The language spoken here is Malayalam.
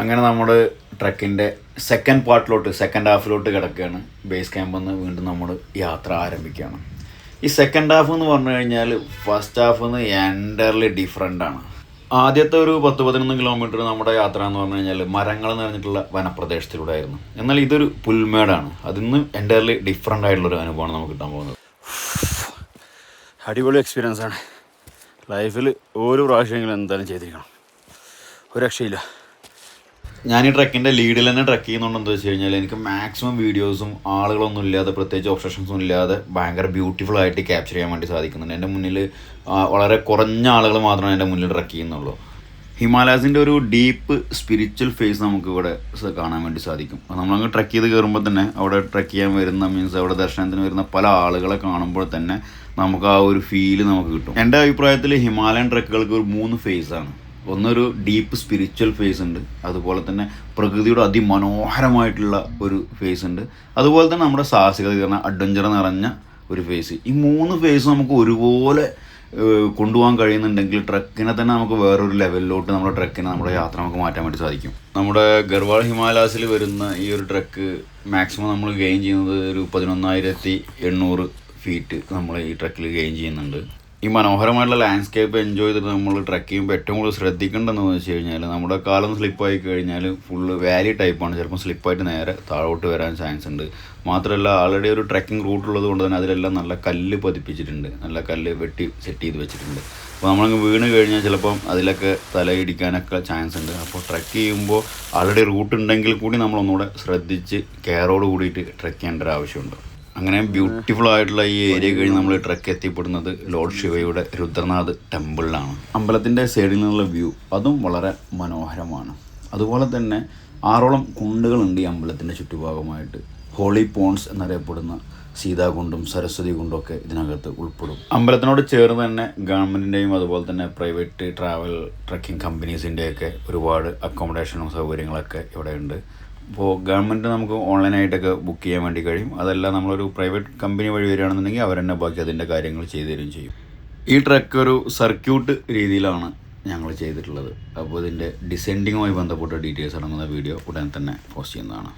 അങ്ങനെ നമ്മുടെ ട്രക്കിൻ്റെ സെക്കൻഡ് പാർട്ടിലോട്ട് സെക്കൻഡ് ഹാഫിലോട്ട് കിടക്കുകയാണ്. ബേസ് ക്യാമ്പിൽ നിന്ന് വീണ്ടും നമ്മൾ യാത്ര ആരംഭിക്കുകയാണ്. ഈ സെക്കൻഡ് ഹാഫ് എന്ന് പറഞ്ഞു കഴിഞ്ഞാൽ ഫസ്റ്റ് ഹാഫ് നിന്ന് എൻ്റർലി ഡിഫറെൻ്റാണ്. ആദ്യത്തെ ഒരു 10-11 കിലോമീറ്റർ നമ്മുടെ യാത്ര എന്ന് പറഞ്ഞു കഴിഞ്ഞാൽ മരങ്ങൾ നിറഞ്ഞിട്ടുള്ള വനപ്രദേശത്തിലൂടെ ആയിരുന്നു. എന്നാൽ ഇതൊരു പുൽമേടാണ്. അതിന്ന് എൻ്റർലി ഡിഫറെൻ്റ് ആയിട്ടുള്ളൊരു അനുഭവമാണ് നമുക്ക് കിട്ടാൻ പോകുന്നത്. അടിപൊളി എക്സ്പീരിയൻസ് ആണ്. ലൈഫിൽ ഒരു പ്രാവശ്യമെങ്കിലും എന്തായാലും ചെയ്തിരിക്കണം, ഒരു രക്ഷയില്ല. ഞാൻ ഈ ട്രക്കിൻ്റെ ലീഡിൽ തന്നെ ട്രക്ക് ചെയ്യുന്നുണ്ടെന്ന് വെച്ച് കഴിഞ്ഞാൽ എനിക്ക് മാക്സിമം വീഡിയോസും ആളുകളൊന്നും ഇല്ലാതെ പ്രത്യേകിച്ച് ഒബ്സഷൻസൊന്നും ഇല്ലാതെ ഭയങ്കര ബ്യൂട്ടിഫുൾ ആയിട്ട് ക്യാപ്ചർ ചെയ്യാൻ വേണ്ടി സാധിക്കുന്നുണ്ട്. എൻ്റെ മുന്നിൽ വളരെ കുറഞ്ഞ ആളുകൾ മാത്രമേ എൻ്റെ മുന്നിൽ ട്രക്ക് ചെയ്യുന്നുള്ളൂ. ഹിമാലയസിൻ്റെ ഒരു ഡീപ്പ് സ്പിരിച്വൽ ഫേസ് നമുക്ക് ഇവിടെ കാണാൻ വേണ്ടി സാധിക്കും. നമ്മളങ്ങ് ട്രക്ക് ചെയ്ത് കയറുമ്പോൾ തന്നെ അവിടെ ട്രക്ക് ചെയ്യാൻ വരുന്ന മീൻസ് അവിടെ ദർശനത്തിന് വരുന്ന പല ആളുകളെ കാണുമ്പോൾ തന്നെ നമുക്ക് ആ ഒരു ഫീല് നമുക്ക് കിട്ടും. എൻ്റെ അഭിപ്രായത്തിൽ ഹിമാലയൻ ട്രക്കുകൾക്ക് ഒരു 3 ഫേസാണ്. ഒന്നൊരു ഡീപ്പ് സ്പിരിച്വൽ ഫേസ് ഉണ്ട്, അതുപോലെ തന്നെ പ്രകൃതിയുടെ അതിമനോഹരമായിട്ടുള്ള ഒരു ഫേസ് ഉണ്ട്, അതുപോലെ തന്നെ നമ്മുടെ സാഹസികത അഡ്വഞ്ചർ നിറഞ്ഞ ഒരു ഫേസ്. ഈ 3 ഫേസ് നമുക്ക് ഒരുപോലെ കൊണ്ടുപോകാൻ കഴിയുന്നുണ്ടെങ്കിൽ ട്രക്കിനെ തന്നെ നമുക്ക് വേറൊരു ലെവലിലോട്ട് നമ്മുടെ യാത്ര നമുക്ക് മാറ്റാൻ വേണ്ടി സാധിക്കും. നമ്മുടെ ഗർവാൾ ഹിമാലയാസിൽ വരുന്ന ഈ ഒരു ട്രക്ക് മാക്സിമം നമ്മൾ ഗെയിൻ ചെയ്യുന്നത് ഒരു 11,800 ഫീറ്റ് നമ്മൾ ഈ ട്രക്കിൽ ഗെയിൻ ചെയ്യുന്നുണ്ട്. ഈ മനോഹരമായിട്ടുള്ള ലാൻഡ്സ്കേപ്പ് എൻജോയ് ചെയ്തിട്ട് നമ്മൾ ട്രക്ക് ചെയ്യുമ്പോൾ ഏറ്റവും കൂടുതൽ ശ്രദ്ധിക്കേണ്ടതെന്ന് വെച്ച് കഴിഞ്ഞാൽ നമ്മുടെ കാലം സ്ലിപ്പായി കഴിഞ്ഞാൽ ഫുള്ള് വാലി ടൈപ്പാണ്. ചിലപ്പോൾ സ്ലിപ്പായിട്ട് നേരെ താഴോട്ട് വരാൻ ചാൻസ് ഉണ്ട്. മാത്രമല്ല ആൾറെഡി ഒരു ട്രക്കിംഗ് റൂട്ട് ഉള്ളത് കൊണ്ട് തന്നെ അതിലെല്ലാം നല്ല കല്ല് പതിപ്പിച്ചിട്ടുണ്ട്, നല്ല കല്ല് വെട്ടി സെറ്റ് ചെയ്ത് വെച്ചിട്ടുണ്ട്. അപ്പോൾ നമ്മളങ്ങ് വീണ് കഴിഞ്ഞാൽ ചിലപ്പം അതിലൊക്കെ തലയിടിക്കാനൊക്കെ ചാൻസ് ഉണ്ട്. അപ്പോൾ ട്രക്ക് ചെയ്യുമ്പോൾ ആൾറെഡി റൂട്ട് ഉണ്ടെങ്കിൽ കൂടി നമ്മളൊന്നുകൂടെ ശ്രദ്ധിച്ച് കെയറോട് കൂടിയിട്ട് ട്രക്ക് ചെയ്യേണ്ട ഒരു ആവശ്യമുണ്ട്. അങ്ങനെ ബ്യൂട്ടിഫുൾ ആയിട്ടുള്ള ഈ ഏരിയ കഴിഞ്ഞ് നമ്മൾ ട്രക്ക് എത്തിപ്പെടുന്നത് ലോർഡ് ശിവയുടെ രുദ്രനാഥ് ടെമ്പിളിലാണ്. അമ്പലത്തിൻ്റെ സൈഡിൽ നിന്നുള്ള വ്യൂ അതും വളരെ മനോഹരമാണ്. അതുപോലെ തന്നെ 6ഓളം കുണ്ടുകളുണ്ട് ഈ അമ്പലത്തിൻ്റെ ചുറ്റുഭാഗമായിട്ട്. ഹോളി പോൺസ് എന്നറിയപ്പെടുന്ന സീതാകുണ്ടും സരസ്വതി കുണ്ടും ഒക്കെ ഇതിനകത്ത് ഉൾപ്പെടും. അമ്പലത്തിനോട് ചേർന്ന് തന്നെ ഗവൺമെൻറ്റിൻ്റെയും അതുപോലെ തന്നെ പ്രൈവറ്റ് ട്രാവൽ ട്രക്കിംഗ് കമ്പനീസിൻ്റെയൊക്കെ ഒരുപാട് അക്കോമഡേഷനും സൗകര്യങ്ങളൊക്കെ ഇവിടെ ഉണ്ട്. അപ്പോൾ ഗവൺമെൻറ് നമുക്ക് ഓൺലൈനായിട്ടൊക്കെ ബുക്ക് ചെയ്യാൻ വേണ്ടി കഴിയും. അതല്ല നമ്മളൊരു പ്രൈവറ്റ് കമ്പനി വഴി വരികയാണെന്നുണ്ടെങ്കിൽ അവർ തന്നെ ബാക്കി അതിൻ്റെ കാര്യങ്ങൾ ചെയ്തു തരികയും ചെയ്യും. ഈ ട്രക്ക് ഒരു സർക്യൂട്ട് രീതിയിലാണ് ഞങ്ങൾ ചെയ്തിട്ടുള്ളത്. അപ്പോൾ ഇതിൻ്റെ ഡിസെൻഡിങ്ങുമായി ബന്ധപ്പെട്ട ഡീറ്റെയിൽസ് അടങ്ങുന്ന വീഡിയോ ഉടൻ തന്നെ പോസ്റ്റ് ചെയ്യുന്നതാണ്.